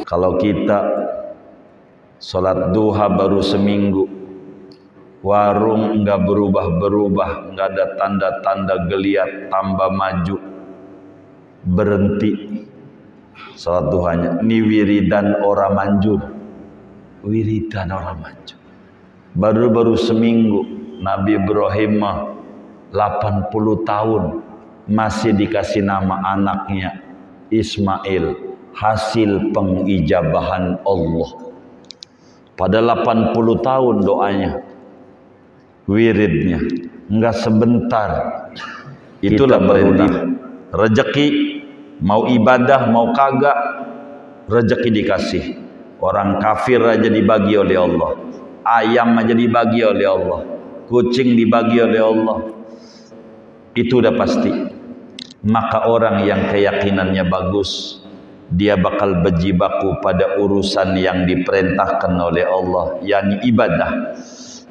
Kalau kita sholat duha baru seminggu, warung enggak berubah-berubah, enggak ada tanda-tanda geliat, tambah maju, berhenti sholat duhanya. Ini wiridan orang manjur, wiridan orang manjur. Baru seminggu, Nabi Ibrahim 80 tahun masih dikasih nama anaknya Ismail, hasil pengijabahan Allah. Pada 80 tahun doanya, wiridnya, enggak sebentar. Itulah perintah. Rezeki, mau ibadah, mau kagak, rezeki dikasih. Orang kafir aja dibagi oleh Allah, ayam aja dibagi oleh Allah, kucing dibagi oleh Allah. Itu udah pasti. Maka orang yang keyakinannya bagus, dia bakal berjibaku pada urusan yang diperintahkan oleh Allah, yakni ibadah.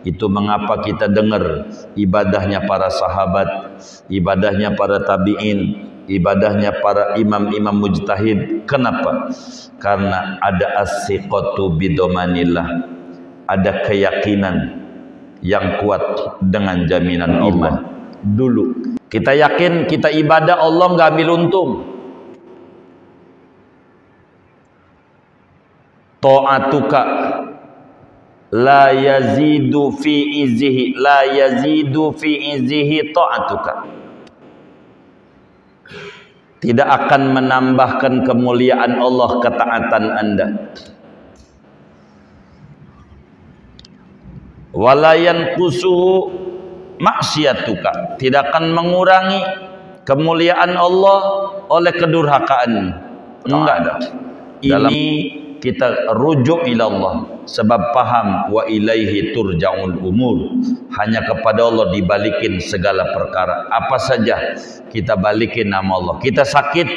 Itu mengapa kita dengar ibadahnya para sahabat, ibadahnya para tabi'in, ibadahnya para imam-imam mujtahid. Kenapa? Karena ada as-siqatu bidomanillah, ada keyakinan yang kuat dengan jaminan Allah. Dulu kita yakin kita ibadah Allah nggak ambil untung. Ta'atuka la yazidu fi izzihi, la yazidu fi izzihi ta'atuka. Tidak akan menambahkan kemuliaan Allah ketaatan Anda. Wala yanqusuhu maksiatuka, tidak akan mengurangi kemuliaan Allah oleh kedurhakaan. Enggak ada. Ini kita rujuk ila Allah, sebab paham wa ilaihi turja'ul umur. Hanya kepada Allah dibalikin segala perkara. Apa saja kita balikin nama Allah. Kita sakit,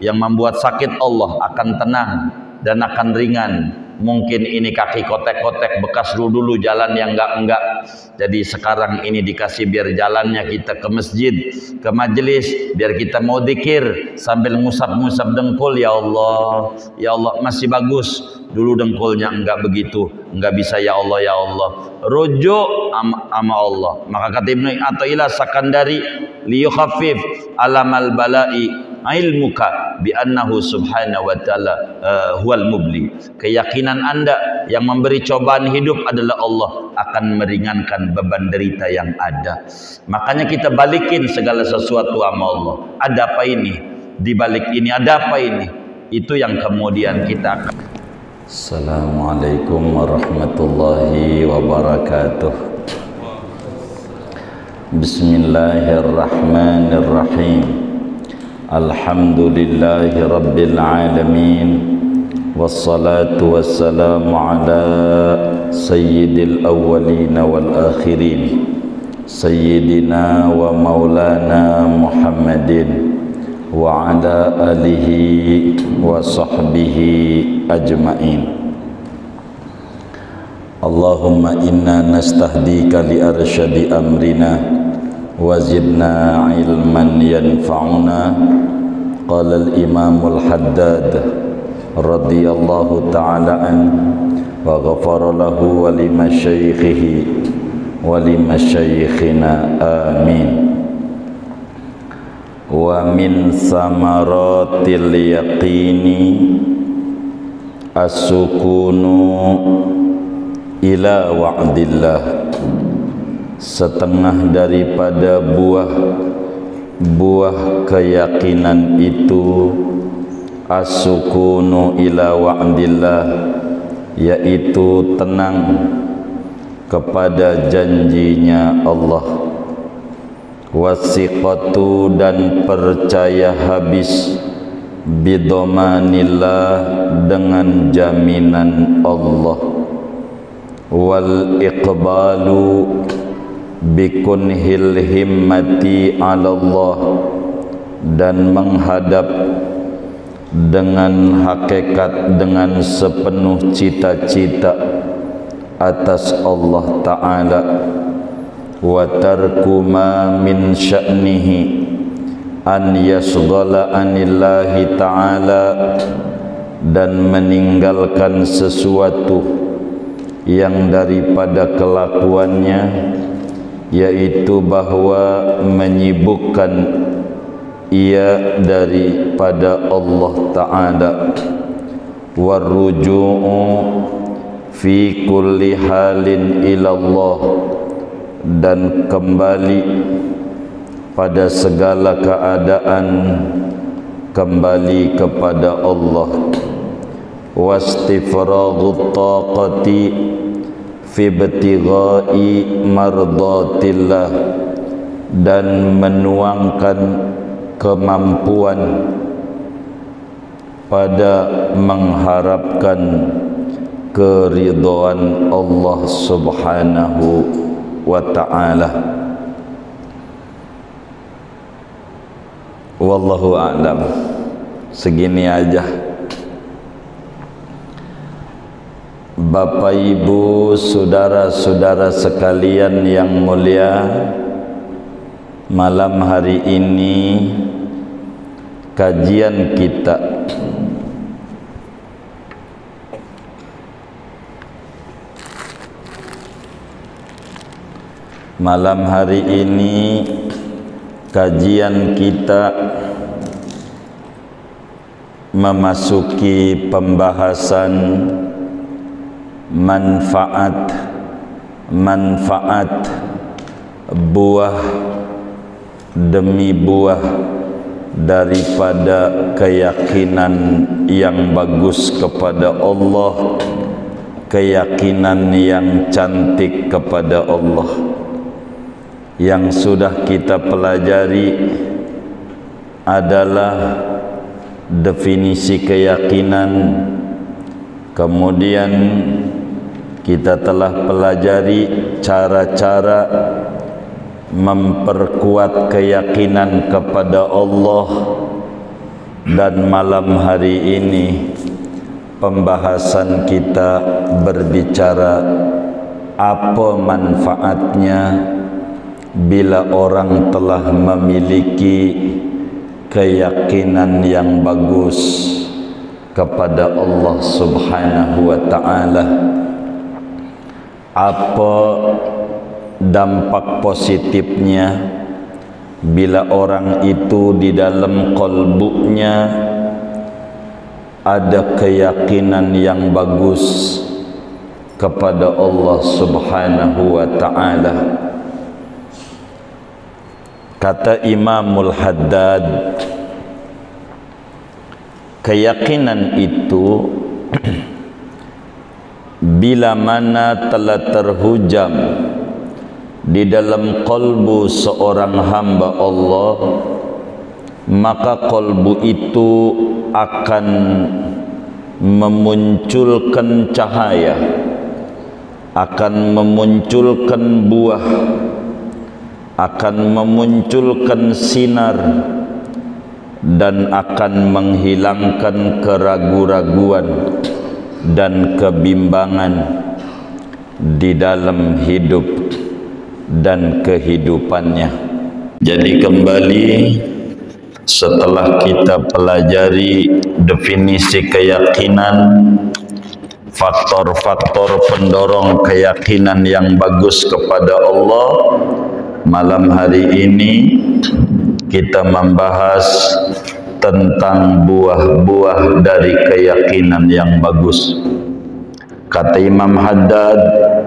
yang membuat sakit Allah akan tenang dan akan ringan. Mungkin ini kaki kotek-kotek bekas dulu jalan yang enggak. Jadi sekarang ini dikasih biar jalannya kita ke masjid, ke majelis, biar kita mau dzikir sambil ngusap-ngusap dengkul. Ya Allah, ya Allah, masih bagus. Dulu dengkulnya enggak begitu, enggak bisa. Ya Allah, ya Allah, rujuk sama Allah. Maka kata Ibnu Athaillah Sakandari, liyukhaffif alamal bala'i ilmuka bi annahu subhanahu wa ta'ala huwal mubli. Keyakinan Anda yang memberi cobaan hidup adalah Allah, akan meringankan beban derita yang ada. Makanya kita balikin segala sesuatu sama Allah. Ada apa ini? Di balik ini ada apa ini? Itu yang kemudian kita akan. Assalamualaikum warahmatullahi wabarakatuh. Bismillahirrahmanirrahim. Alhamdulillahi rabbil alamin, wassalatu wassalamu ala sayyidil awwalin wal akhirin, sayyidina wa maulana Muhammadin wa ala alihi wa sahbihi ajma'in. Allahumma inna nastahdika li arsyadi amrina wa zidna ilman yanfa'una. Qala al-imam al-Haddad radhiyallahu ta'ala an wa ghafara lahu wa limasyaikhihi wa limasyaikhina amin. Wa min samaratil yaqini as-sukunu ila wa'dillah. Setengah daripada buah keyakinan itu as-sukunu ila wa'dillah, yaitu tenang kepada janjinya Allah. Wasiqatu, dan percaya habis, bidomanillah, dengan jaminan Allah. Wal iqbalu bikunhil himmati ala Allah, dan menghadap dengan hakikat, dengan sepenuh cita-cita atas Allah Ta'ala. Wa tarku ma min sya'nihi an yasghala anillahi ta'ala dan meninggalkan sesuatu yang daripada kelakuannya, yaitu bahwa menyibukkan ia daripada Allah Ta'ala, warruju'u fi kulli halin ilallah, dan kembali pada segala keadaan kembali kepada Allah, wastifraghut taqati fi ibtighai mardatillah, dan menuangkan kemampuan pada mengharapkan keridhaan Allah Subhanahu wa ta'ala. Wallahu a'lam. Segini aja. Bapak Ibu, saudara-saudara sekalian yang mulia, malam hari ini kajian kita memasuki pembahasan manfaat buah demi buah daripada keyakinan yang bagus kepada Allah, keyakinan yang cantik kepada Allah. Yang sudah kita pelajari adalah definisi keyakinan, kemudian kita telah pelajari cara-cara memperkuat keyakinan kepada Allah, dan malam hari ini pembahasan kita berbicara apa manfaatnya bila orang telah memiliki keyakinan yang bagus kepada Allah Subhanahu wa ta'ala. Apa dampak positifnya bila orang itu di dalam qalbunya ada keyakinan yang bagus kepada Allah Subhanahu wa ta'ala. Kata Imamul Haddad, keyakinan itu bila mana telah terhujam di dalam qalbu seorang hamba Allah, maka qalbu itu akan memunculkan cahaya, akan memunculkan buah, akan memunculkan sinar, dan akan menghilangkan keraguan-raguan dan kebimbangan di dalam hidup dan kehidupannya. Jadi kembali setelah kita pelajari definisi keyakinan, faktor-faktor pendorong keyakinan yang bagus kepada Allah, malam hari ini kita membahas tentang buah-buah dari keyakinan yang bagus. Kata Imam Haddad,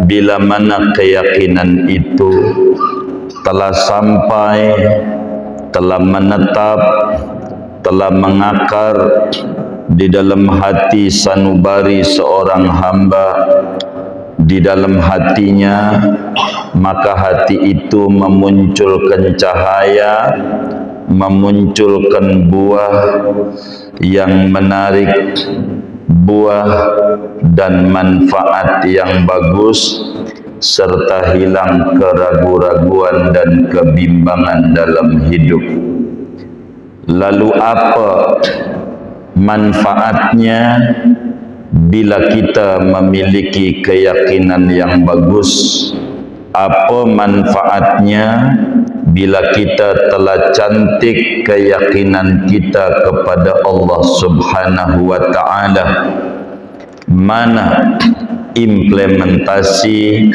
bila mana keyakinan itu telah sampai, telah menetap, telah mengakar di dalam hati sanubari seorang hamba, di dalam hatinya, maka hati itu memunculkan cahaya, memunculkan buah yang menarik, buah dan manfaat yang bagus, serta hilang keraguan-raguan dan kebimbangan dalam hidup. Lalu apa manfaatnya bila kita memiliki keyakinan yang bagus? apa manfaatnya bila kita telah cantik keyakinan kita kepada Allah Subhanahu wa ta'ala? Mana implementasi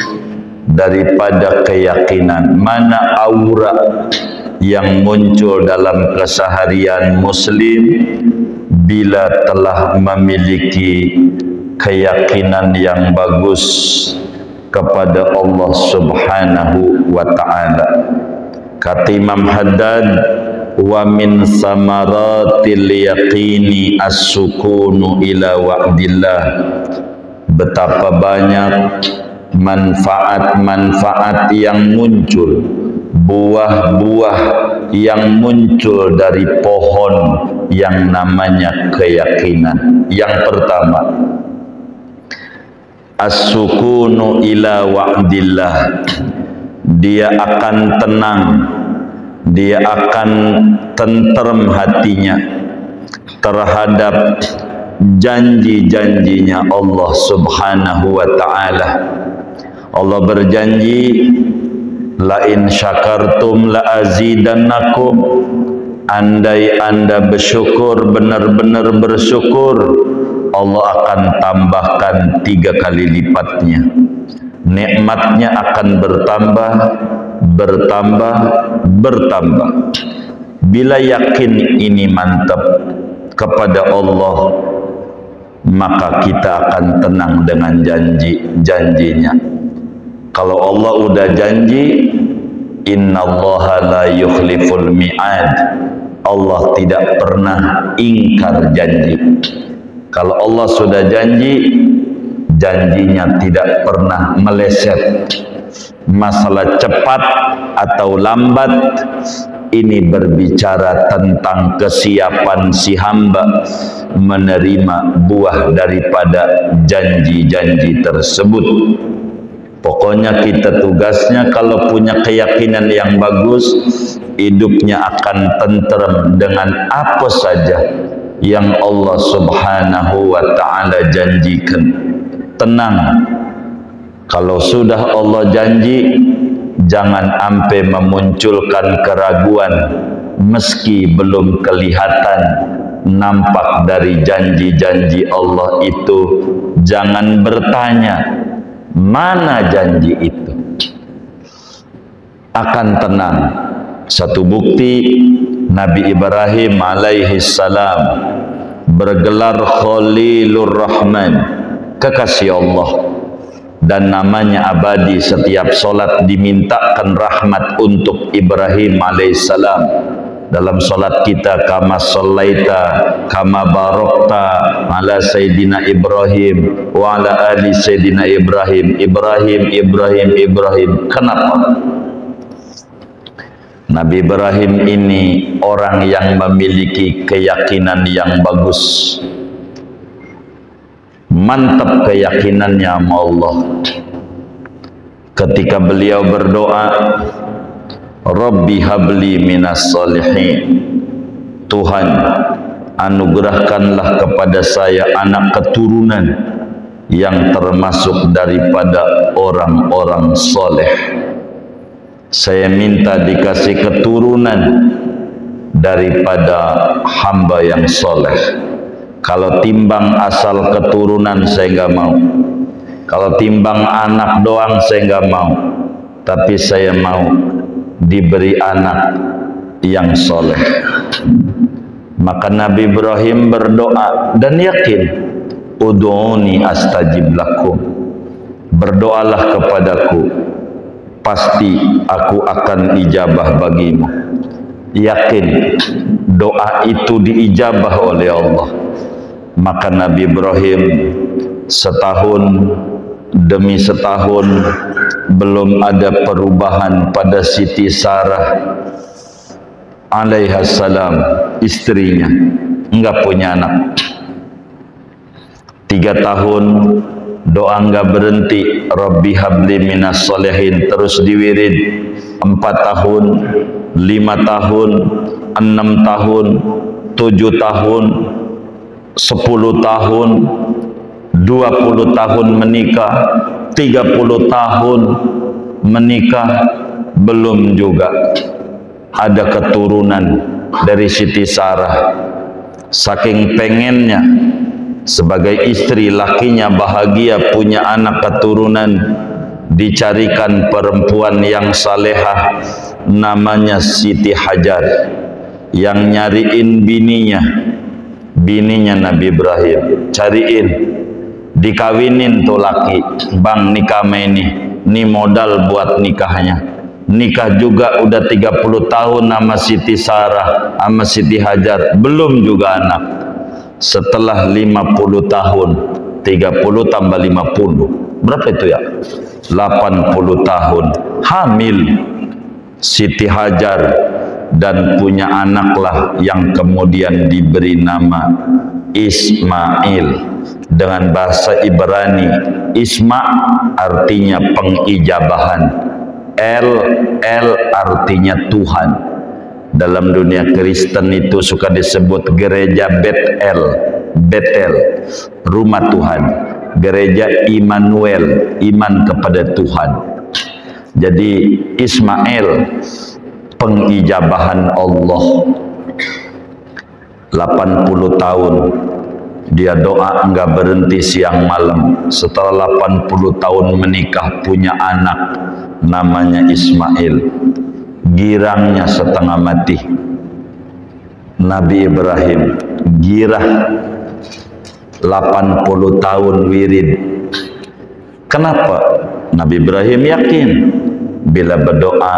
daripada keyakinan? Mana aura yang muncul dalam keseharian Muslim bila telah memiliki keyakinan yang bagus kepada Allah Subhanahu wa ta'ala? Kata Imam Haddad, wa min samaratil yaqini as-sukunu ila wa'dillah. Betapa banyak manfaat-manfaat yang muncul, buah-buah yang muncul dari pohon yang namanya keyakinan. Yang pertama, as-sukunu ila wa'dillah. Dia akan tenang, dia akan tenteram hatinya terhadap janji-janjinya Allah Subhanahu wa ta'ala. Allah berjanji, la in syakartum la azidannakum. Andai anda bersyukur, benar-benar bersyukur, Allah akan tambahkan 3 kali lipatnya. Nikmatnya akan bertambah, bertambah, bertambah. Bila yakin ini mantap kepada Allah, maka kita akan tenang dengan janji-janjinya. Kalau Allah udah janji, innallaha la yukhliful mi'ad. Allah tidak pernah ingkar janji. Kalau Allah sudah janji, janjinya tidak pernah meleset. Masalah cepat atau lambat ini berbicara tentang kesiapan si hamba menerima buah daripada janji-janji tersebut. Pokoknya kita tugasnya kalau punya keyakinan yang bagus, hidupnya akan tenteram dengan apa saja yang Allah Subhanahu wa ta'ala janjikan. Tenang. Kalau sudah Allah janji, jangan sampai memunculkan keraguan meski belum kelihatan nampak dari janji-janji Allah itu. Jangan bertanya mana janji itu. Akan tenang. Satu bukti, Nabi Ibrahim alaihi salam bergelar Khalilur Rahman, kekasih Allah, dan namanya abadi. Setiap solat dimintakan rahmat untuk Ibrahim alaihissalam. Dalam solat kita, kama sallaita kama barakta ala Sayyidina Ibrahim wa ala ali Sayyidina Ibrahim. Ibrahim, Ibrahim, Ibrahim. Kenapa? Nabi Ibrahim ini orang yang memiliki keyakinan yang bagus, mantap keyakinannya sama Allah. Ketika beliau berdoa, Rabbi habli minas salihin, Tuhan anugerahkanlah kepada saya anak keturunan yang termasuk daripada orang-orang soleh. Saya minta dikasih keturunan daripada hamba yang soleh. Kalau timbang asal keturunan saya enggak mau. Kalau timbang anak doang saya enggak mau. Tapi saya mau diberi anak yang soleh. Maka Nabi Ibrahim berdoa dan yakin, ud'uni astajib lakum. Berdoalah kepadaku, pasti aku akan ijabah bagimu. Yakin doa itu diijabah oleh Allah. Maka Nabi Ibrahim setahun demi setahun belum ada perubahan pada Siti Sarah alaihissalam, istrinya, enggak punya anak. 3 tahun doa enggak berhenti, Rabbi habli minas solehin, terus diwirid. 4 tahun, 5 tahun, 6 tahun, 7 tahun, 10 tahun, 20 tahun menikah, 30 tahun, menikah, belum juga ada keturunan dari Siti Sarah. Saking pengennya sebagai istri lakinya bahagia punya anak keturunan, dicarikan perempuan yang salehah namanya Siti Hajar yang nyariin bininya Nabi Ibrahim, cariin, dikawinin tuh laki, bang nikah ini modal buat nikahnya. Nikah juga udah 30 tahun sama Siti Sarah, sama Siti Hajar, belum juga anak. Setelah 50 tahun, 30 tambah 50, berapa itu ya? 80 tahun, hamil Siti Hajar dan punya anaklah yang kemudian diberi nama Ismail. Dengan bahasa Ibrani, Isma artinya pengijabahan, El artinya Tuhan. Dalam dunia Kristen itu suka disebut gereja Betel, rumah Tuhan. Gereja Immanuel, iman kepada Tuhan. Jadi Ismail pengijabahan Allah. 80 tahun dia doa enggak berhenti siang malam. Setelah 80 tahun menikah punya anak namanya Ismail. Girangnya setengah mati. Nabi Ibrahim girah 80 tahun wirid. Kenapa? Nabi Ibrahim yakin bila berdoa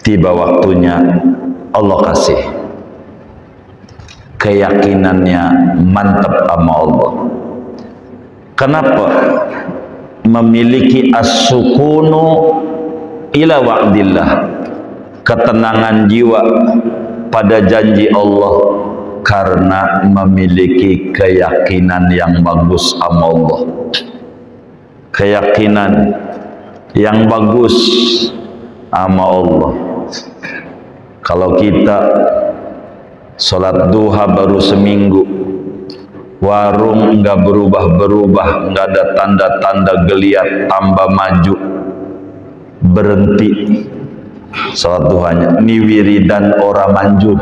tiba waktunya Allah kasih. Keyakinannya mantap sama Allah. Kenapa? Memiliki as-sukunu ila wa'dillah, ketenangan jiwa pada janji Allah karena memiliki keyakinan yang bagus sama Allah. Keyakinan yang bagus sama Allah. Kalau kita sholat duha baru seminggu, warung enggak berubah-berubah, enggak ada tanda-tanda geliat tambah maju, berhenti sholat duhanya. Ini wiridan orang manjur,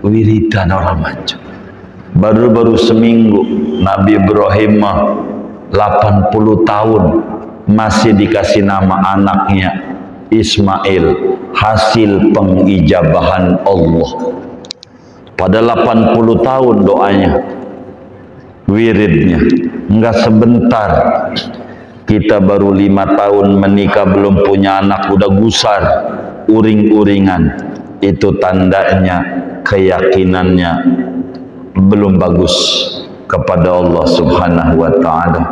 wiridan orang manjur. Baru seminggu. Nabi Ibrahim 80 tahun masih dikasih nama anaknya Ismail, hasil pengijabahan Allah. Pada 80 tahun doanya, wiridnya, enggak sebentar. Kita baru 5 tahun menikah belum punya anak udah gusar, uring-uringan. Itu tandanya keyakinannya belum bagus kepada Allah Subhanahu wa taala.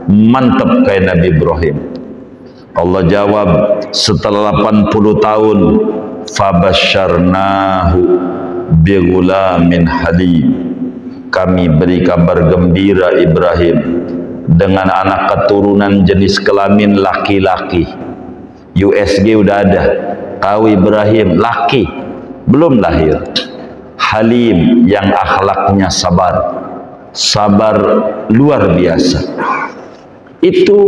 Mantap kayak Nabi Ibrahim. Allah jawab setelah 80 tahun, fabasyarnahu bighulamin halim. Kami beri kabar gembira Ibrahim dengan anak keturunan jenis kelamin laki-laki. USG udah ada, tahu Ibrahim laki, belum lahir. Halim yang akhlaknya sabar luar biasa. Itu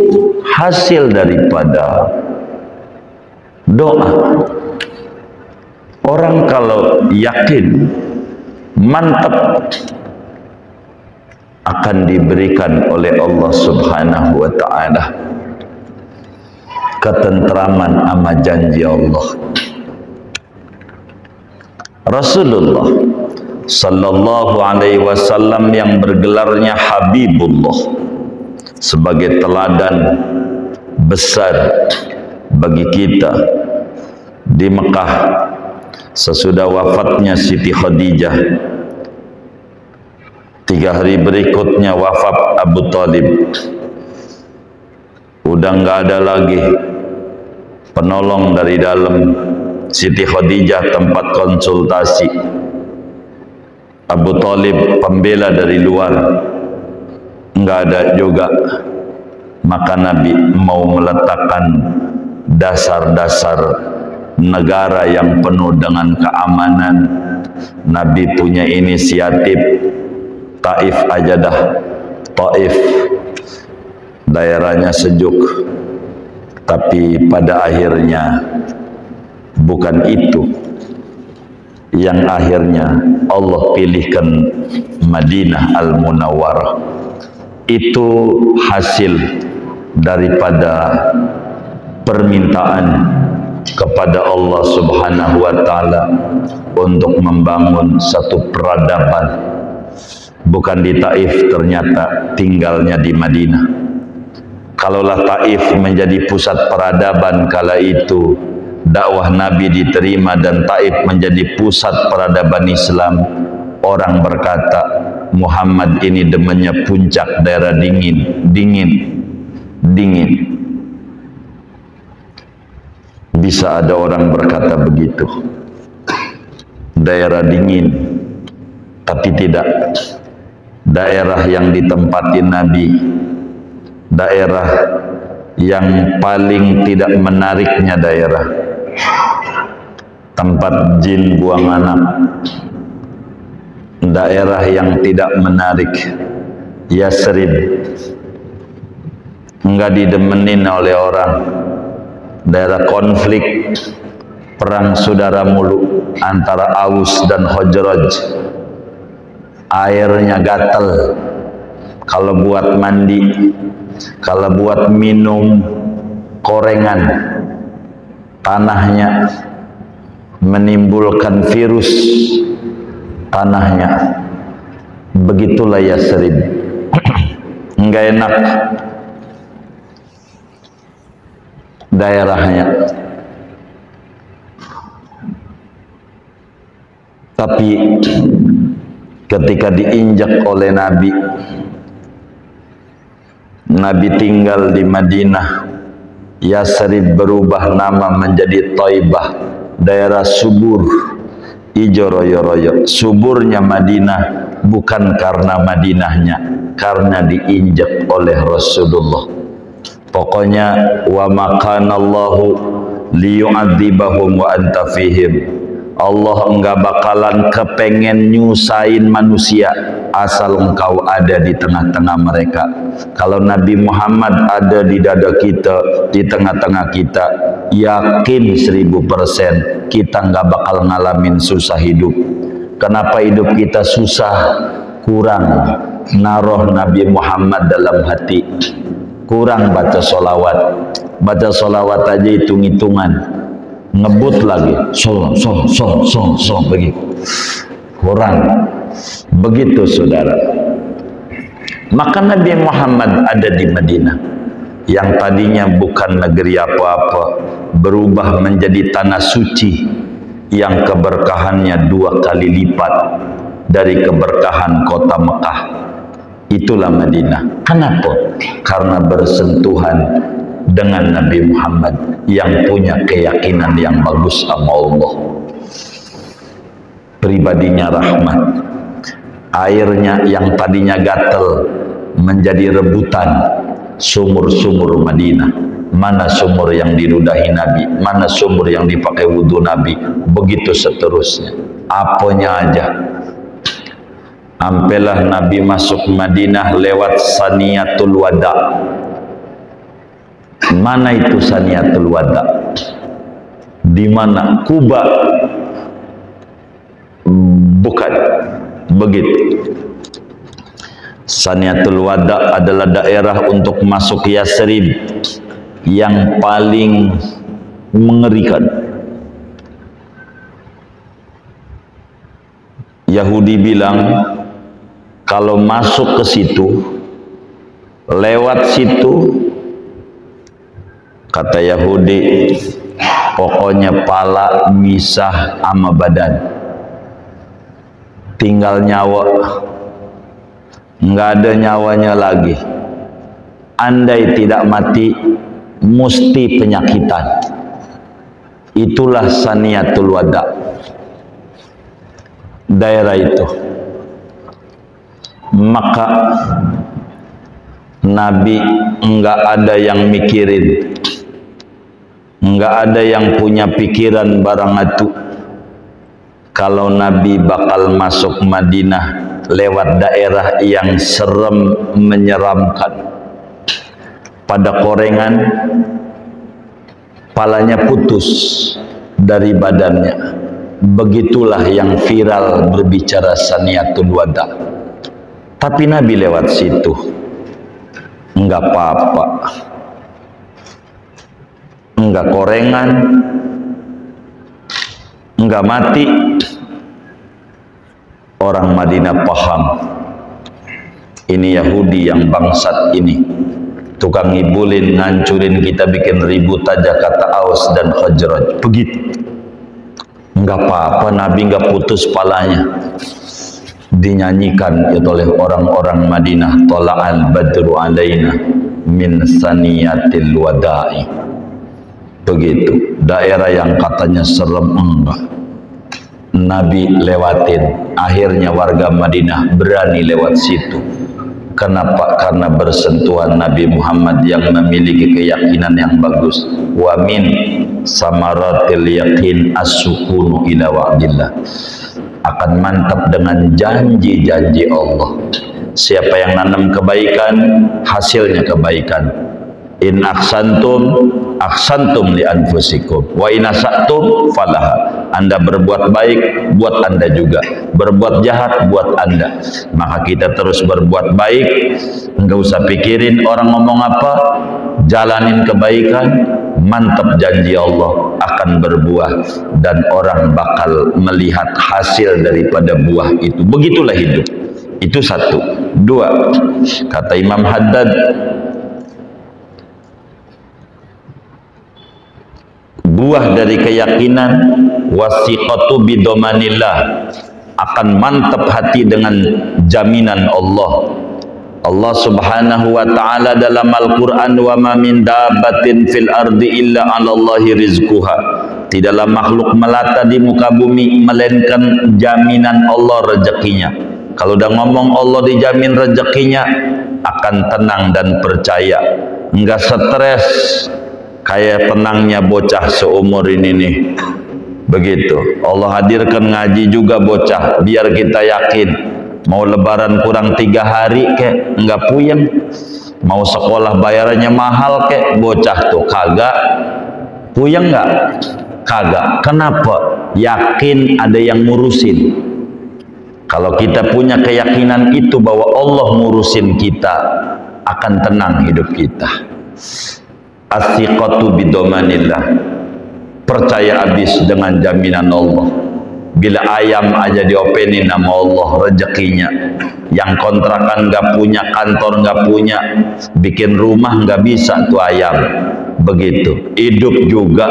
hasil daripada doa. Orang kalau yakin mantap akan diberikan oleh Allah Subhanahu wa taala ketentraman sama janji Allah. Rasulullah sallallahu alaihi wasallam yang bergelarnya Habibullah sebagai teladan besar bagi kita di Mekah sesudah wafatnya Siti Khadijah. 3 hari berikutnya wafat Abu Talib. Udah nggak ada lagi penolong dari dalam. Siti Khadijah tempat konsultasi, Abu Talib pembela dari luar, nggak ada juga. Maka Nabi mau meletakkan dasar-dasar negara yang penuh dengan keamanan. Nabi punya inisiatif, Taif aja dah. Taif daerahnya sejuk, Tapi pada akhirnya bukan itu yang akhirnya Allah pilihkan Madinah Al-Munawwarah. Itu hasil daripada permintaan kepada Allah Subhanahu wa taala untuk membangun satu peradaban. Bukan di Taif, ternyata tinggalnya di Madinah. Kalaulah Taif menjadi pusat peradaban kala itu, dakwah Nabi diterima dan Taif menjadi pusat peradaban Islam, orang berkata Muhammad ini demennya puncak, daerah dingin. Bisa ada orang berkata begitu, daerah dingin, tapi tidak. Daerah yang ditempati Nabi, daerah yang paling tidak menariknya daerah tempat jin buang anak, daerah yang tidak menarik, Yasrib, enggak didemenin oleh orang, daerah konflik, perang saudara mulu antara Aus dan Khazraj, airnya gatal, kalau buat mandi, kalau buat minum korengan, tanahnya menimbulkan virus, tanahnya. Begitulah Yasrib. Enggak enak daerahnya. Tapi ketika diinjak oleh Nabi, Nabi tinggal di Madinah, Yasrib berubah nama menjadi Thaibah, daerah subur, ijo royo-royo. Suburnya Madinah bukan karena Madinahnya, karena diinjak oleh Rasulullah. Pokoknya wa makanallahu liyu'adzibahum wa anta fihim. Allah enggak bakalan kepengen nyusahin manusia asal engkau ada di tengah-tengah mereka. Kalau Nabi Muhammad ada di dada kita, di tengah-tengah kita, yakin 1000% kita enggak bakal ngalamin susah hidup. Kenapa hidup kita susah? Kurang naruh Nabi Muhammad dalam hati, kurang baca solawat. Baca solawat aja hitung-hitungan, ngebut lagi, so begitu, kurang. Begitu saudara. Maka Nabi Muhammad ada di Madinah, yang tadinya bukan negeri apa-apa, berubah menjadi tanah suci yang keberkahannya 2 kali lipat dari keberkahan kota Mekah. Itulah Madinah. Kenapa? Karena bersentuhan dengan Nabi Muhammad yang punya keyakinan yang bagus sama Allah. Pribadinya rahmat. Airnya yang tadinya gatal menjadi rebutan sumur-sumur Madinah. Mana sumur yang diludahi Nabi, mana sumur yang dipakai wudhu Nabi, begitu seterusnya. Apanya aja. Ampelah Nabi masuk Madinah lewat Saniyatul Wada. Mana itu Saniyatul Wada? Di mana? Kuba? Bukan. Begitu. Saniyatul Wada adalah daerah untuk masuk Yasrib yang paling mengerikan. Yahudi bilang kalau masuk ke situ, lewat situ, kata Yahudi, pokoknya pala misah sama badan, tinggal nyawa, nggak ada nyawanya lagi. Andai tidak mati, mesti penyakitan. Itulah Saniyatul Wada, daerah itu. Maka Nabi enggak ada yang mikirin, enggak ada yang punya pikiran barang itu. Kalau Nabi bakal masuk Madinah lewat daerah yang serem menyeramkan, pada korengan, palanya putus dari badannya. Begitulah yang viral berbicara saniatul wada. Tapi Nabi lewat situ, enggak apa-apa, enggak korengan, enggak mati. Orang Madinah paham, ini Yahudi yang bangsat ini, tukang ngibulin, ngancurin kita, bikin ribut aja, kata Aus dan Khazraj. Begitu. Enggak apa-apa, Nabi enggak putus palanya. Dinyanyikan oleh orang-orang Madinah, Tola'al badru alaina min saniyatil wada'i. Begitu. Daerah yang katanya serem, enggak, Nabi lewatin. Akhirnya warga Madinah berani lewat situ. Kenapa? Karena bersentuhan Nabi Muhammad yang memiliki keyakinan yang bagus. Wa min samaratil yakin as-sukunu ila wa'dillah. Akan mantap dengan janji-janji Allah. Siapa yang nanam kebaikan, hasilnya kebaikan. In aksantum li anfusikum wa in asatum falaha. Anda berbuat baik, buat Anda juga. Berbuat jahat, buat Anda. Maka kita terus berbuat baik, enggak usah pikirin orang ngomong apa, jalanin kebaikan, mantap janji Allah akan berbuah dan orang bakal melihat hasil daripada buah itu. Begitulah hidup. Itu satu. Dua, kata Imam Haddad, buah dari keyakinan, wasiqatu bidomanillah, akan mantap hati dengan jaminan Allah. Allah Subhanahu wa taala dalam Al-Qur'an, wa ma min dabbatin fil ardi illa 'alallahi rizquha. Tidaklah makhluk melata di muka bumi melainkan jaminan Allah rezekinya. Kalau udah ngomong Allah dijamin rezekinya, akan tenang dan percaya, enggak stres. Kayak tenangnya bocah seumur ini nih. Begitu. Allah hadirkan ngaji juga bocah, biar kita yakin. Mau lebaran kurang 3 hari kek, enggak puyeng. Mau sekolah bayarannya mahal kek, bocah tuh kagak puyeng, enggak? Kagak. Kenapa? Yakin ada yang ngurusin. Kalau kita punya keyakinan itu bahwa Allah ngurusin kita, akan tenang hidup kita. As-siqatu bidomanillah, percaya habis dengan jaminan Allah. Bila ayam aja diopenin nama Allah rezekinya. Yang kontrakan nggak punya, kantor nggak punya, bikin rumah nggak bisa tuh ayam. Begitu. Hidup juga,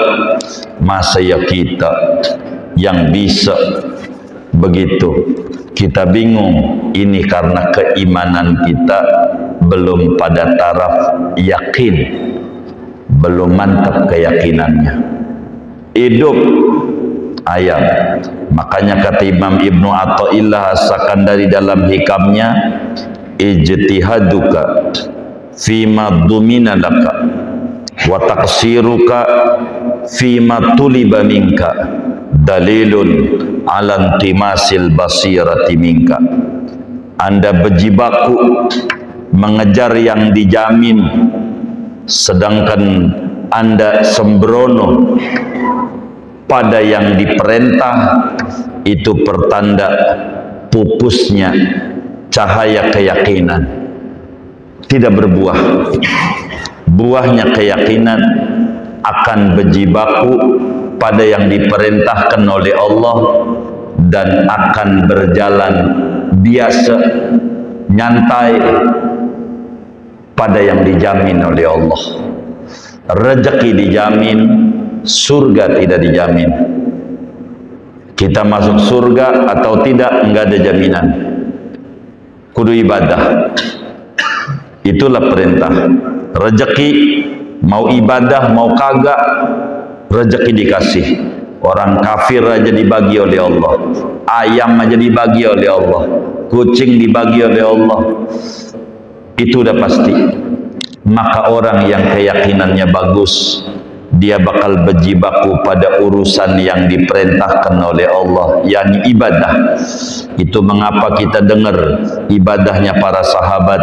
masa ya kita yang bisa. Begitu. Kita bingung, ini karena keimanan kita belum pada taraf yakin, belum mantap keyakinannya. Hidup ayam. Makanya kata Imam Ibnu Athaillah As-Sakandari dalam hikamnya, ijtihaduka fima dumina laka wa taqsiruka fima tuliba minka dalilun ala intimasil basirati minka. Anda berjibaku mengejar yang dijamin, sedangkan Anda sembrono pada yang diperintah, itu pertanda pupusnya cahaya keyakinan, tidak berbuah. Buahnya keyakinan akan berjibaku pada yang diperintahkan oleh Allah dan akan berjalan biasa, nyantai pada yang dijamin oleh Allah. Rezeki dijamin, surga tidak dijamin. Kita masuk surga atau tidak, enggak ada jaminan. Kudu ibadah. Itulah perintah. Rezeki mau ibadah mau kagak, rezeki dikasih. Orang kafir aja dibagi oleh Allah, ayam aja dibagi oleh Allah, kucing dibagi oleh Allah. Itu udah pasti. Maka orang yang keyakinannya bagus, dia bakal berjibaku pada urusan yang diperintahkan oleh Allah, yakni ibadah. Itu mengapa kita dengar ibadahnya para sahabat,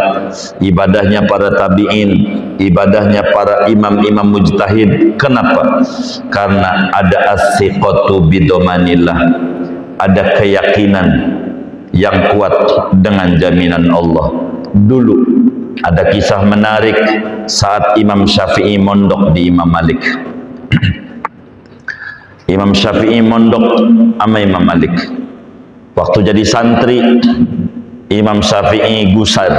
ibadahnya para tabi'in, ibadahnya para imam-imam mujtahid. Kenapa? Karena ada as-siqatu bidomanillah, ada keyakinan yang kuat dengan jaminan Allah. Dulu ada kisah menarik saat Imam Syafi'i mondok di Imam Malik. Imam Syafi'i mondok sama Imam Malik. Waktu jadi santri, Imam Syafi'i gusar.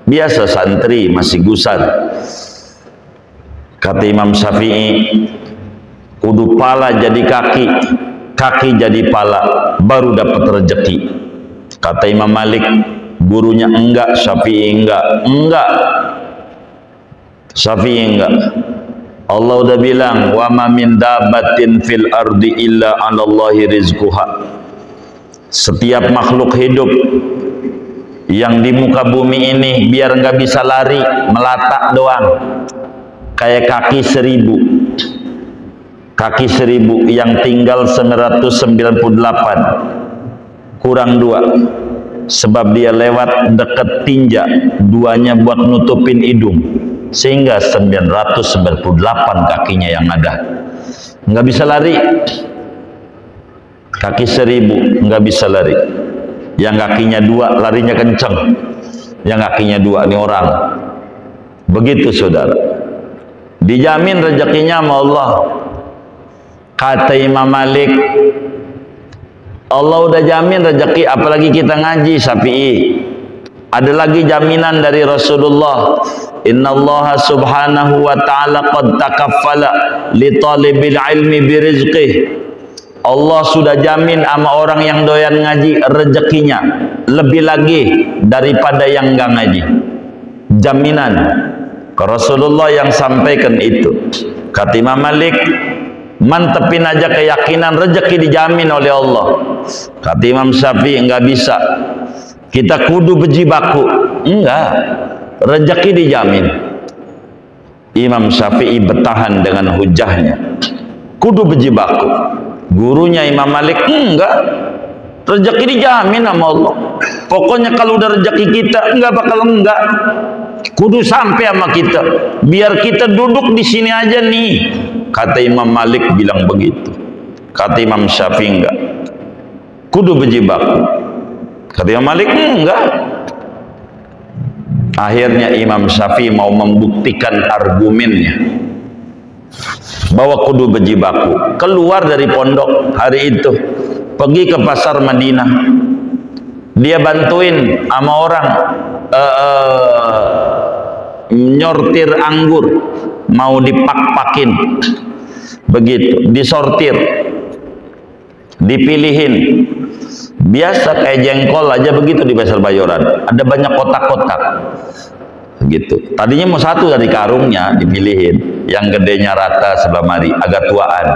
Biasa santri masih gusar. Kata Imam Syafi'i, kudu pala jadi kaki, kaki jadi pala, baru dapat rezeki. Kata Imam Malik, gurunya enggak, Syafi'i enggak. Enggak, Syafi'i enggak. Allah udah bilang, wa ma min dabbatin fil ardi illa 'alallahi rizquha. Setiap makhluk hidup yang di muka bumi ini biar nggak bisa lari, melatak doang, kayak kaki 1000. Kaki 1000 yang tinggal 998 kurang 2, sebab dia lewat deket tinja, duanya buat nutupin hidung, sehingga 998 kakinya yang ada. Nggak bisa lari. Kaki 1000 nggak bisa lari. Yang kakinya 2 larinya kenceng, yang kakinya 2 ini orang. Begitu saudara, dijamin rezekinya sama Allah. Kata Imam Malik, Allah udah jamin rezeki, apalagi kita ngaji Syafi'i. Ada lagi jaminan dari Rasulullah, innallaha subhanahu wa ta'ala qad takaffala li talibil ilmi birizqih. Allah sudah jamin sama orang yang doyan ngaji rezekinya lebih lagi daripada yang enggak ngaji. Jaminan Rasulullah yang sampaikan itu. Kata Imam Malik, mantepin aja keyakinan rezeki dijamin oleh Allah. Kata Imam Syafi'i, enggak bisa, kita kudu berjibaku. Enggak, rezeki dijamin. Imam Syafi'i bertahan dengan hujahnya, kudu berjibaku. Gurunya Imam Malik, enggak, rezeki dijamin sama Allah. Pokoknya kalau udah rezeki kita enggak bakal enggak, kudu sampai sama kita. Biar kita duduk di sini aja nih. Kata Imam Malik bilang begitu. Kata Imam Syafi'i enggak, kudu berjibaku. Kata Imam Malik enggak. Akhirnya Imam Syafi'i mau membuktikan argumennya bahwa kudu berjibaku. Keluar dari pondok hari itu, pergi ke pasar Madinah. Dia bantuin sama orang nyortir anggur, mau dipak-pakin, begitu, disortir, dipilihin. Biasa kayak jengkol aja begitu di pasar Bayoran, ada banyak kotak-kotak gitu. Tadinya mau satu dari karungnya dipilihin, yang gedenya rata sebelah mari agak tuaan,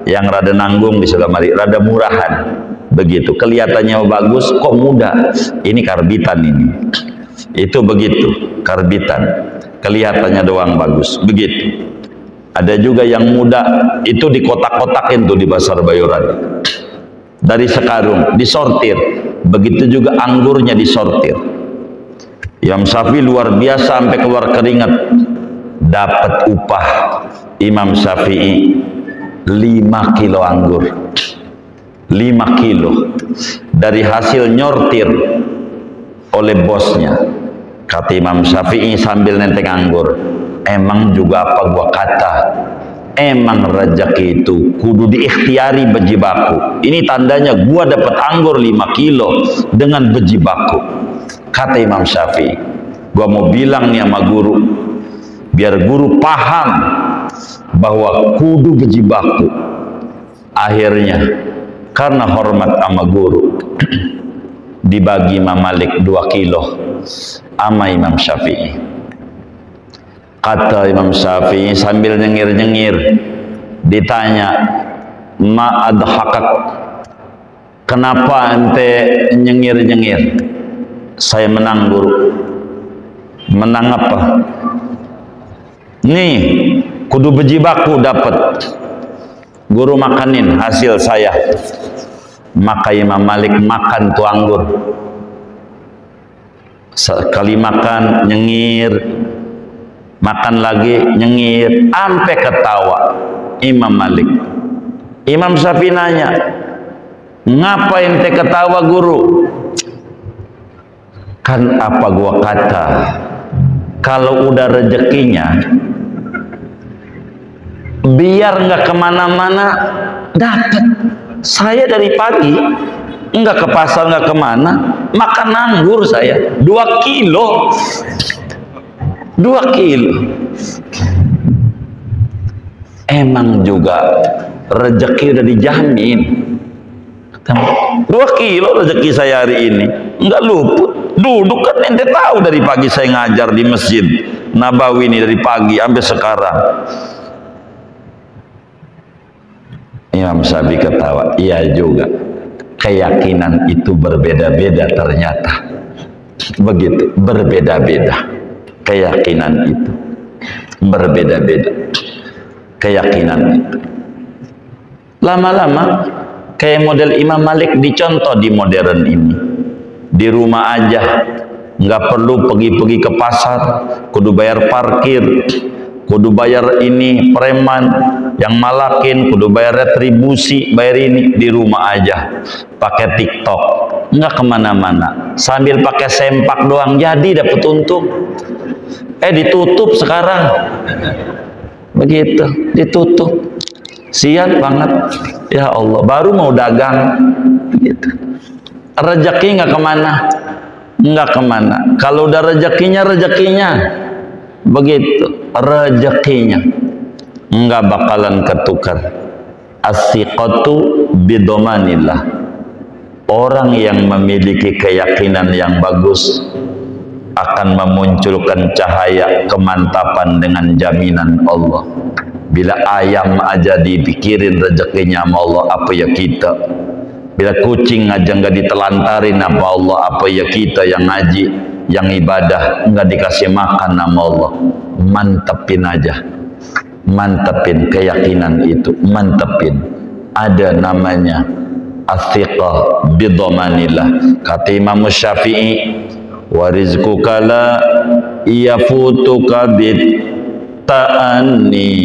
yang rada nanggung di sebelah mari rada murahan, begitu. Kelihatannya bagus, kok muda, ini karbitan ini. Itu begitu, karbitan, kelihatannya doang bagus, begitu. Ada juga yang muda itu dikotak-kotakin tuh di pasar Bayoran, dari sekarung disortir, begitu juga anggurnya disortir. Imam Syafi'i luar biasa sampai keluar keringat. Dapat upah Imam Syafi'i 5 kilo anggur, 5 kilo dari hasil nyortir oleh bosnya. Kata Imam Syafi'i sambil nenteng anggur, emang juga apa gua kata, emang rezeki itu kudu diikhtiari berjibaku. Ini tandanya gua dapat anggur 5 kilo dengan berjibaku. Kata Imam Syafi'i, gua mau bilang nih sama guru, biar guru paham bahwa kudu berjibaku. Akhirnya karena hormat sama guru, dibagi Imam Malik 2 kilo sama Imam Syafi'i. Kata Imam Syafi'i sambil nyengir-nyengir, ditanya, ma adhakak, kenapa ente nyengir-nyengir? Saya menang guru. Menang apa? Nih, kudu bejibaku dapat. Guru makanin hasil saya. Maka Imam Malik makan tuh anggur. Sekali makan nyengir, makan lagi nyengir, sampai ketawa Imam Malik. Imam Syafi'i nanya, ngapain teh ketawa guru? Kan apa gua kata, kalau udah rezekinya biar nggak kemana-mana dapat. Saya dari pagi nggak ke pasar, nggak kemana, makan anggur saya 2 kilo 2 kilo. Emang juga rezeki udah dijamin. 2 kilo rezeki saya hari ini nggak luput. Duduk kan ente tahu dari pagi saya ngajar di Masjid Nabawi ini dari pagi sampai sekarang. Imam Syafi'i ketawa, iya juga, keyakinan itu berbeda-beda ternyata. Begitu, berbeda-beda keyakinan itu, berbeda-beda keyakinan itu. Lama-lama kayak model Imam Malik dicontoh di modern ini. Di rumah aja, nggak perlu pergi-pergi ke pasar, kudu bayar parkir, kudu bayar ini preman yang malakin, kudu bayar retribusi, bayar ini. Di rumah aja pakai TikTok, nggak kemana-mana, sambil pakai sempak doang jadi dapat untung. Ditutup sekarang, begitu ditutup, sian banget ya Allah, baru mau dagang gitu. Rezeki nggak kemana, nggak kemana. Kalau udah rezekinya begitu, rezekinya nggak bakalan ketukar. As-siqatu bidomanillah. Orang yang memiliki keyakinan yang bagus akan memunculkan cahaya kemantapan dengan jaminan Allah. Bila ayam aja dipikirin rezekinya sama Allah, apa ya kita? Bila kucing aja nggak ditelantarin apa Allah, apa ya kita yang ngaji, yang ibadah nggak dikasih makan sama Allah. Mantepin aja, mantepin keyakinan itu, mantepin. Ada namanya as-siqah bidhamanillah. Kata Imam Syafi'i, wa rizquka la yafutuka bit ta'anni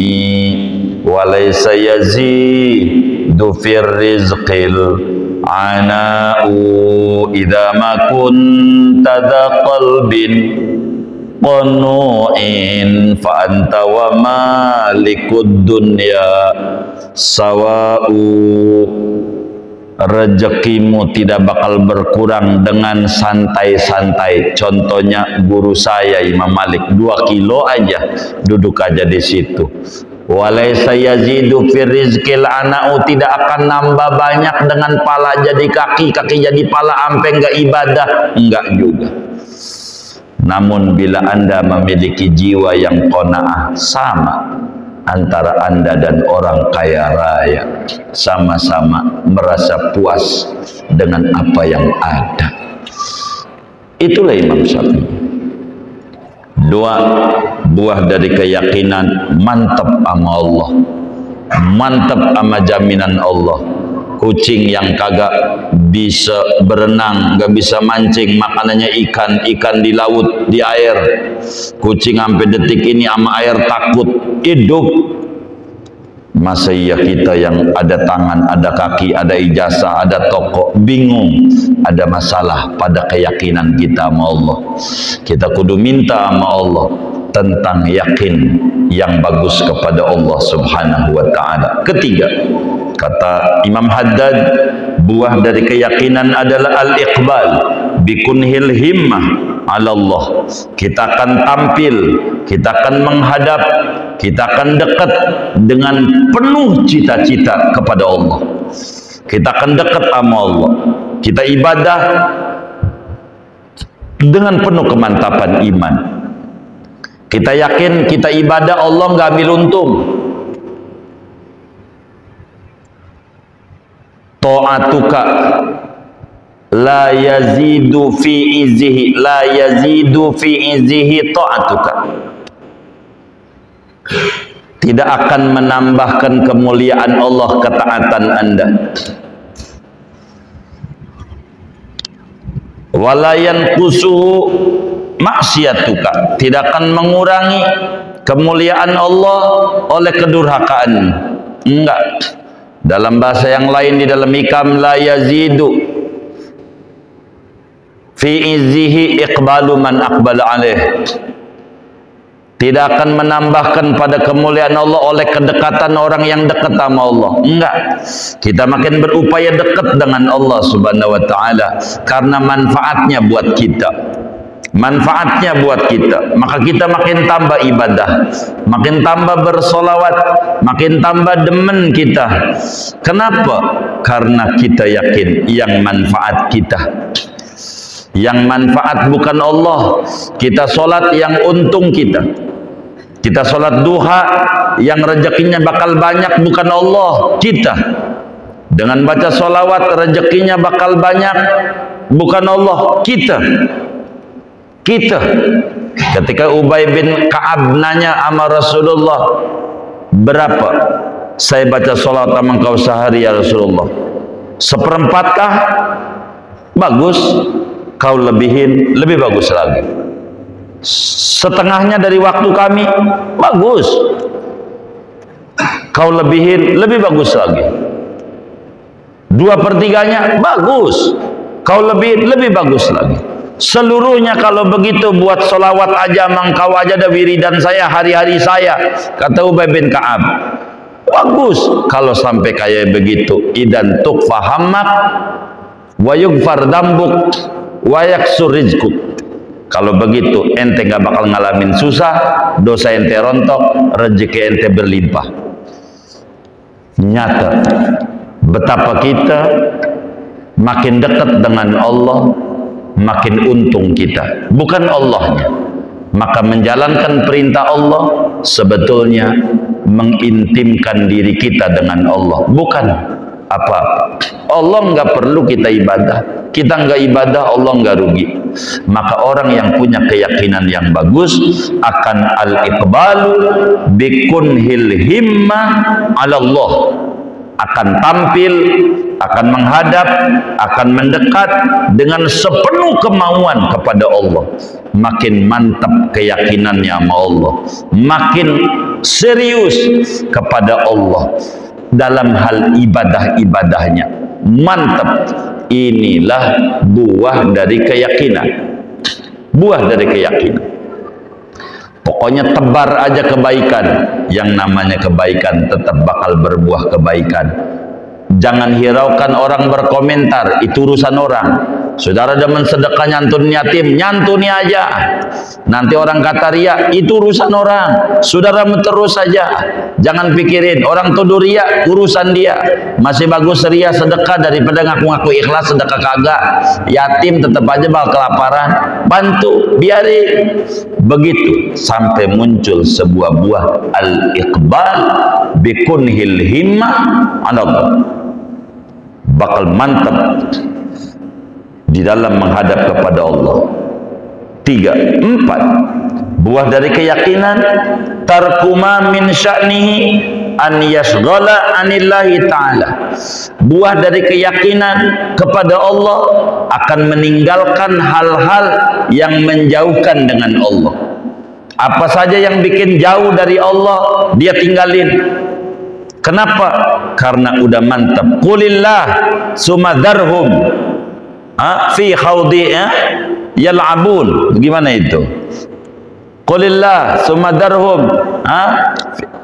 wa laysa yazidu fir rizqil ana'u idza ma kunta dha qalbin qanu'in fa anta wa malikud dunya sawa'u. Rezekimu tidak bakal berkurang dengan santai-santai. Contohnya guru saya Imam Malik 2 kilo aja, duduk aja di situ. Walaysa yazidu fir rizqil ana'u, tidak akan nambah banyak dengan pala jadi kaki, kaki jadi pala ampe enggak ibadah, enggak juga. Namun bila Anda memiliki jiwa yang qanaah, sama antara Anda dan orang kaya raya, sama-sama merasa puas dengan apa yang ada. Itulah Imam Syafi'i. 2 buah dari keyakinan, mantap sama Allah, mantap sama jaminan Allah. Kucing yang kagak bisa berenang, gak bisa mancing, makanannya ikan, ikan di laut, di air. Kucing sampai detik ini sama air takut hidup. Masa iya kita yang ada tangan, ada kaki, ada ijazah, ada toko, bingung, ada masalah pada keyakinan kita sama Allah. Kita kudu minta sama Allah tentang yakin yang bagus kepada Allah Subhanahu wa ta'ala. Ketiga, kata Imam Haddad, buah dari keyakinan adalah al-iqbal bikunhil himmah ala Allah. Kita akan tampil, kita akan menghadap, kita akan dekat dengan penuh cita-cita kepada Allah. Kita akan dekat sama Allah. Kita ibadah dengan penuh kemantapan iman. Kita yakin kita ibadah Allah nggak ambil untung. Ta'atuka la yazidu fi izzihi, la yazidu fi izzihi ta'atuka. tidak akan menambahkan kemuliaan Allah ketaatan Anda. Wala yanqusuhu maksiatuka, tidak akan mengurangi kemuliaan Allah oleh kedurhakaan. Enggak. Dalam bahasa yang lain di dalam hikam, la yazidu fi izzihi iqbalu man aqbala alaih. Tidak akan menambahkan pada kemuliaan Allah oleh kedekatan orang yang dekat sama Allah. Enggak. Kita makin berupaya dekat dengan Allah Subhanahu wa taala karena manfaatnya buat kita. Manfaatnya buat kita. Maka kita makin tambah ibadah, makin tambah bersolawat, makin tambah demen kita. Kenapa? Karena kita yakin yang manfaat kita. Yang manfaat bukan Allah. Kita solat yang untung kita. Kita sholat duha yang rezekinya bakal banyak bukan Allah, kita. Dengan baca sholawat rezekinya bakal banyak bukan Allah, kita. Ketika Ubay bin Ka'ab nanya sama Rasulullah, berapa saya baca sholawat sama engkau sehari ya Rasulullah? 1/4 kah? Bagus. Kau lebihin, lebih bagus lagi. 1/2 dari waktu kami, bagus. Kau lebihin, lebih bagus lagi. 2/3, bagus. Kau lebihin, lebih bagus lagi. Seluruhnya kalau begitu buat solawat aja, mangkau aja ada wiridan saya, hari-hari saya, kata Ubay bin Ka'ab. Bagus. Kalau sampai kayak begitu, idan tukfa hammak wa yughfar dambuk wa yaksur rizquk. Kalau begitu ente gak bakal ngalamin susah, dosa ente rontok, rezeki ente berlimpah. Nyata betapa kita makin dekat dengan Allah, makin untung kita, bukan Allahnya. Maka menjalankan perintah Allah sebetulnya mengintimkan diri kita dengan Allah, bukan apa. Allah nggak perlu kita ibadah, kita nggak ibadah Allah nggak rugi. Maka orang yang punya keyakinan yang bagus akan al-iqbalu bikunhil himma ala Allah, akan tampil, akan menghadap, akan mendekat dengan sepenuh kemauan kepada Allah. Makin mantap keyakinannya sama Allah, makin serius kepada Allah dalam hal ibadah-ibadahnya, mantap. Inilah buah dari keyakinan. Buah dari keyakinan. Pokoknya tebar aja kebaikan. Yang namanya kebaikan tetap bakal berbuah kebaikan. Jangan hiraukan orang berkomentar, itu urusan orang. Saudara demen sedekah nyantun yatim, nyantuni aja. Nanti orang kata ria, itu urusan orang. Saudara terus saja. Jangan pikirin orang tuduh ria, urusan dia. Masih bagus ria sedekah daripada ngaku-ngaku ikhlas sedekah kagak. Yatim tetap aja bakal kelaparan. Bantu, biarin. Begitu sampai muncul sebuah buah al-iqbal bikunhil himmah ala Allah. Bakal mantap di dalam menghadap kepada Allah. 3, 4 buah dari keyakinan, tarkuma min sya'nihi an yashghala anillahi ta'ala. Buah dari keyakinan kepada Allah akan meninggalkan hal-hal yang menjauhkan dengan Allah. Apa saja yang bikin jauh dari Allah dia tinggalin. Kenapa? Karena udah mantap. Qulillah sumadharhum fi khawdi yal'abun. Gimana itu? Qulillah sumadharhum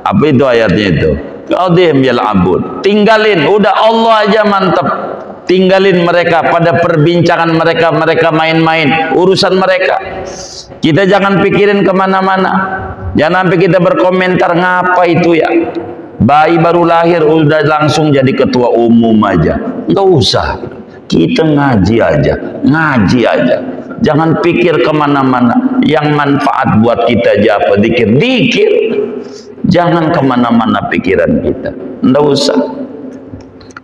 apa itu ayatnya itu? Khawdihim yal'abun. Tinggalin, udah Allah aja mantap. Tinggalin mereka pada perbincangan mereka, mereka main-main, urusan mereka. Kita jangan pikirin kemana-mana. Jangan sampai kita berkomentar, ngapa itu ya? Bayi baru lahir udah langsung jadi ketua umum aja. Nggak usah. Kita ngaji aja, ngaji aja. Jangan pikir kemana-mana. Yang manfaat buat kita aja apa? Dikir-dikir. Jangan kemana-mana pikiran kita. Nggak usah.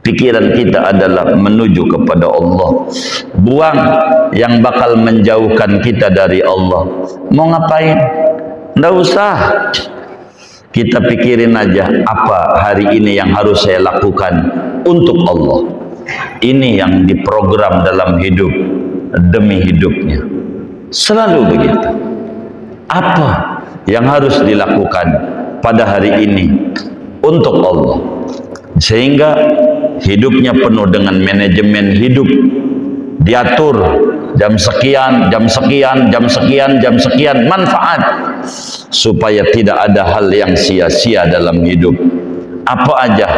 Pikiran kita adalah menuju kepada Allah. Buang yang bakal menjauhkan kita dari Allah. Mau ngapain? Nggak usah. Kita pikirin aja apa hari ini yang harus saya lakukan untuk Allah. Ini yang diprogram dalam hidup demi hidupnya. Selalu begitu. Apa yang harus dilakukan pada hari ini untuk Allah, sehingga hidupnya penuh dengan manajemen hidup, diatur jam sekian, jam sekian, jam sekian, jam sekian, manfaat supaya tidak ada hal yang sia-sia dalam hidup. Apa aja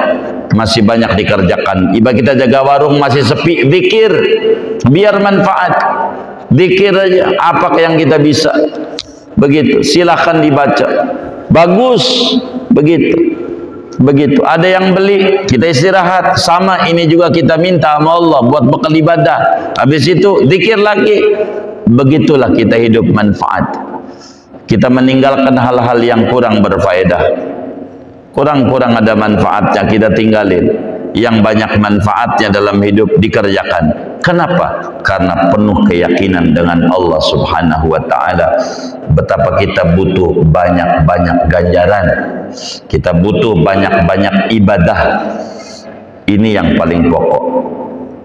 masih banyak dikerjakan. Ibarat kita jaga warung masih sepi, zikir biar manfaat. Zikir aja apa yang kita bisa. Begitu, silahkan dibaca. Bagus, begitu. Begitu, ada yang beli, kita istirahat. Sama ini juga kita minta sama Allah buat bekal ibadah. Habis itu zikir lagi. Begitulah kita hidup manfaat. Kita meninggalkan hal-hal yang kurang berfaedah. Kurang-kurang ada manfaatnya kita tinggalin. Yang banyak manfaatnya dalam hidup dikerjakan. Kenapa? Karena penuh keyakinan dengan Allah Subhanahu wa ta'ala. Betapa kita butuh banyak-banyak ganjaran. Kita butuh banyak-banyak ibadah. Ini yang paling pokok.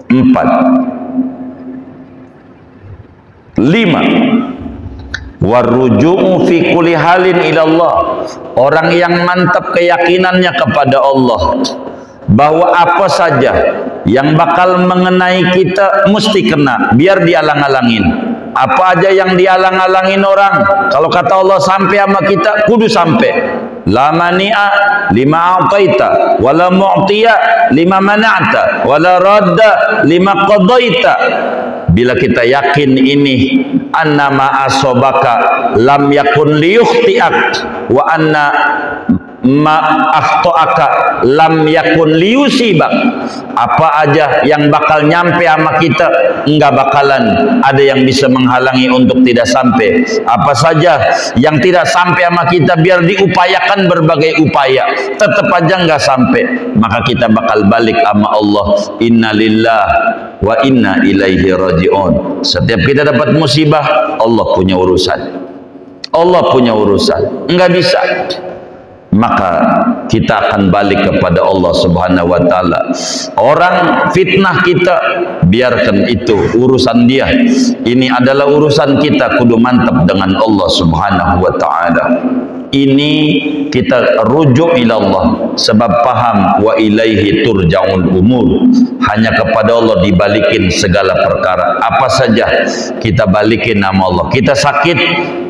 4. 5. Warruju'u fi kulli halin ilallah. Orang yang mantap keyakinannya kepada Allah, bahwa apa saja yang bakal mengenai kita mesti kena, biar dialang-alangin. Apa aja yang dialang-alangin orang, kalau kata Allah sampai sama kita, kudu sampai. La mani'a lima a'taita wala mu'tiya lima mana'ta wala radda lima qadaita. Bila kita yakin ini, annama asobaka lam yakun liyukhti'ak wa anna ma akhto'aka lam yakun liyusibak. Apa aja yang bakal nyampe sama kita, enggak bakalan ada yang bisa menghalangi untuk tidak sampai. Apa saja yang tidak sampai sama kita, biar diupayakan berbagai upaya, tetap aja enggak sampai, maka kita bakal balik sama Allah. Inna lillah wa inna ilaihi raji'un. Setiap kita dapat musibah, Allah punya urusan. Allah punya urusan, enggak bisa. Maka kita akan balik kepada Allah Subhanahu wa ta'ala. Orang fitnah kita, biarkan itu urusan dia. Ini adalah urusan kita, kudu mantap dengan Allah Subhanahu wa ta'ala. Ini kita rujuk ila Allah, sebab paham wa ilaihi turja'ul umur. Hanya kepada Allah dibalikin segala perkara. Apa saja kita balikin nama Allah. Kita sakit,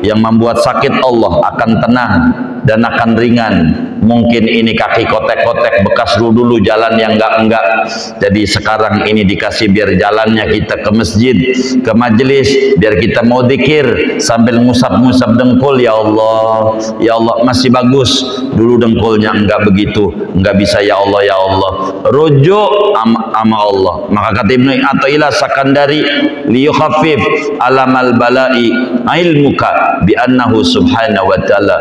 yang membuat sakit Allah akan tenang dan akan ringan. Mungkin ini kaki kotek-kotek bekas dulu jalan yang enggak. Jadi sekarang ini dikasih biar jalannya kita ke masjid, ke majelis, biar kita mau zikir sambil ngusap-ngusap dengkul. Ya Allah, ya Allah, masih bagus. Dulu dengkulnya enggak begitu, enggak bisa. Ya Allah, ya Allah, rujuk sama Allah. Maka kata Ibnu Athaillah Sakandari, liyukhaffif alamal balai ilmuka bi annahu subhanahu wa ta'ala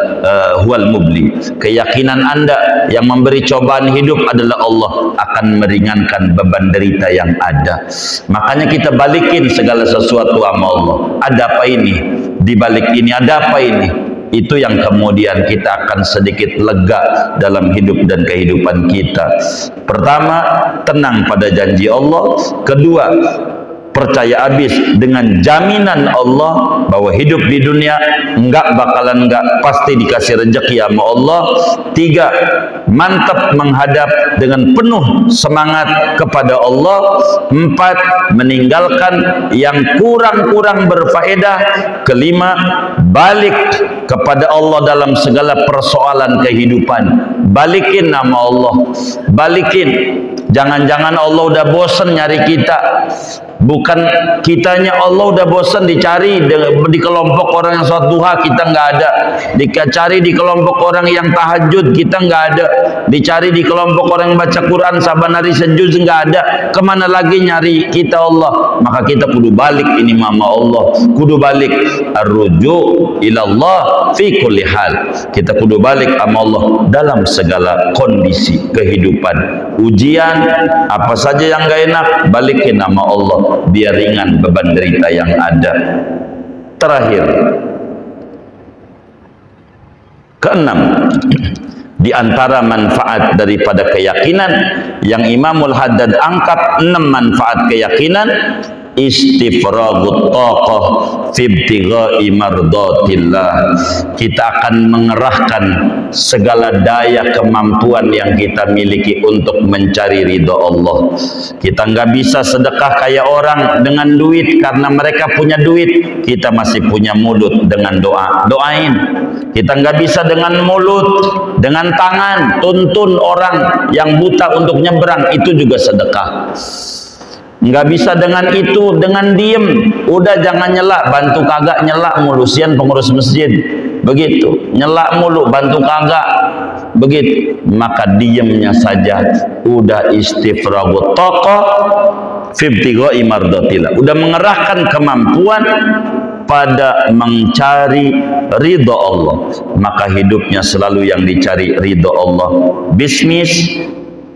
huwal mubli. Keyakinan Anda yang memberi cobaan hidup adalah Allah, akan meringankan beban derita yang ada. Makanya kita balikin segala sesuatu sama Allah. Ada apa ini? Di balik ini ada apa ini? Itu yang kemudian kita akan sedikit lega dalam hidup dan kehidupan kita. Pertama, tenang pada janji Allah. Kedua, percaya habis dengan jaminan Allah bahwa hidup di dunia enggak bakalan enggak, pasti dikasih rezeki sama Allah. 3, mantap menghadap dengan penuh semangat kepada Allah. 4, meninggalkan yang kurang-kurang berfaedah. 5, balik kepada Allah dalam segala persoalan kehidupan. Balikin nama Allah, balikin. Jangan-jangan Allah udah bosan nyari kita. Bukan kitanya, Allah udah bosan dicari di kelompok orang yang sholat duha, kita nggak ada. Dicari di kelompok orang yang tahajud, kita nggak ada. Dicari di kelompok orang yang baca Quran saban hari sejuz, nggak ada. Kemana lagi nyari kita Allah? Maka kita kudu balik ini mama Allah, kudu balik. Ar-ruju' ilallah fi kulli hal. Kita kudu balik sama Allah dalam segala kondisi kehidupan. Ujian apa saja yang nggak enak, balikin nama Allah biar ringan beban derita yang ada. Terakhir, Keenam, di antara manfaat daripada keyakinan yang Imamul Haddad angkat 6 manfaat keyakinan, istifragut taqah fi ibtigha'i mardatillah. Kita akan mengerahkan segala daya kemampuan yang kita miliki untuk mencari ridha Allah. Kita nggak bisa sedekah kayak orang dengan duit karena mereka punya duit. Kita masih punya mulut dengan doa, doain. Kita nggak bisa dengan mulut, dengan tangan tuntun orang yang buta untuk nyebrang, itu juga sedekah. Nggak bisa dengan itu, dengan diem. Udah jangan nyelak, bantu kagak nyelak mulu, sian pengurus masjid. Begitu, nyelak mulu, bantu kagak. Begitu, maka diemnya saja udah istifragut taqah fi ibtigha'i mardatillah. Udah mengerahkan kemampuan pada mencari ridha Allah. Maka hidupnya selalu yang dicari ridha Allah. Bisnis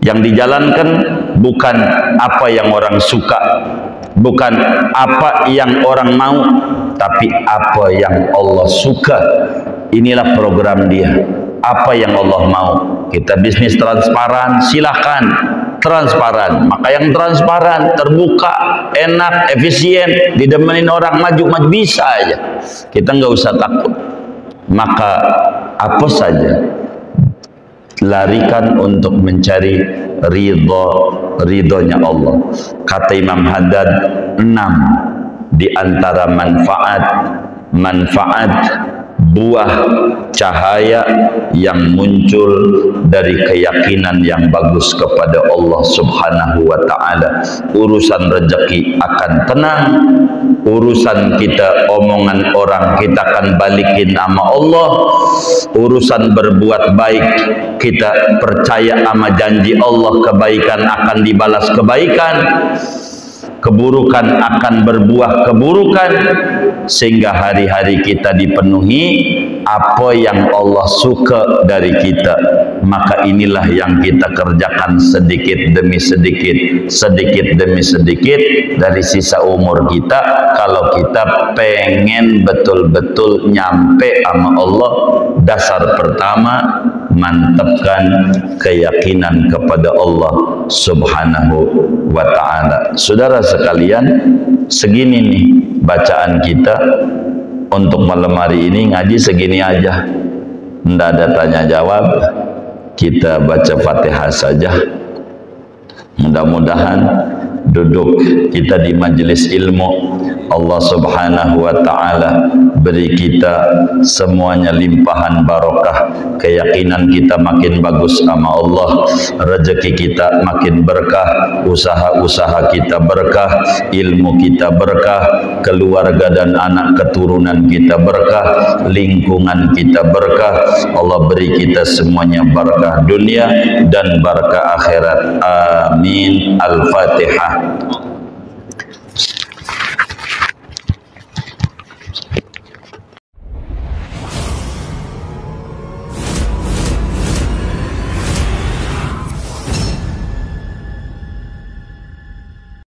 yang dijalankan bukan apa yang orang suka, bukan apa yang orang mau, tapi apa yang Allah suka. Inilah program dia. Apa yang Allah mau. Kita bisnis transparan, silahkan transparan. Maka yang transparan, terbuka, enak, efisien, didemenin orang maju-maju, bisa aja. Kita nggak usah takut. Maka apa saja larikan untuk mencari ridhonya Allah. Kata Imam Haddad, 6 di antara manfaat buah cahaya yang muncul dari keyakinan yang bagus kepada Allah Subhanahu wa ta'ala. Urusan rezeki akan tenang, urusan kita, omongan orang kita akan balikin sama Allah. Urusan berbuat baik, kita percaya sama janji Allah, kebaikan akan dibalas kebaikan, keburukan akan berbuah keburukan, sehingga hari-hari kita dipenuhi apa yang Allah suka dari kita. Maka inilah yang kita kerjakan sedikit demi sedikit, sedikit demi sedikit dari sisa umur kita. Kalau kita pengen betul-betul nyampe sama Allah, dasar pertama, mantapkan keyakinan kepada Allah Subhanahu wa ta'ala. Saudara sekalian, segini nih bacaan kita untuk malam hari ini. Ngaji segini aja, nggak ada tanya jawab, kita baca Fatihah saja. Mudah-mudahan duduk kita di majelis ilmu Allah Subhanahu wa ta'ala beri kita semuanya limpahan barokah, keyakinan kita makin bagus sama Allah, rezeki kita makin berkah, usaha-usaha kita berkah, ilmu kita berkah, keluarga dan anak keturunan kita berkah, lingkungan kita berkah. Allah beri kita semuanya berkah dunia dan berkah akhirat. Amin. Al-Fatihah.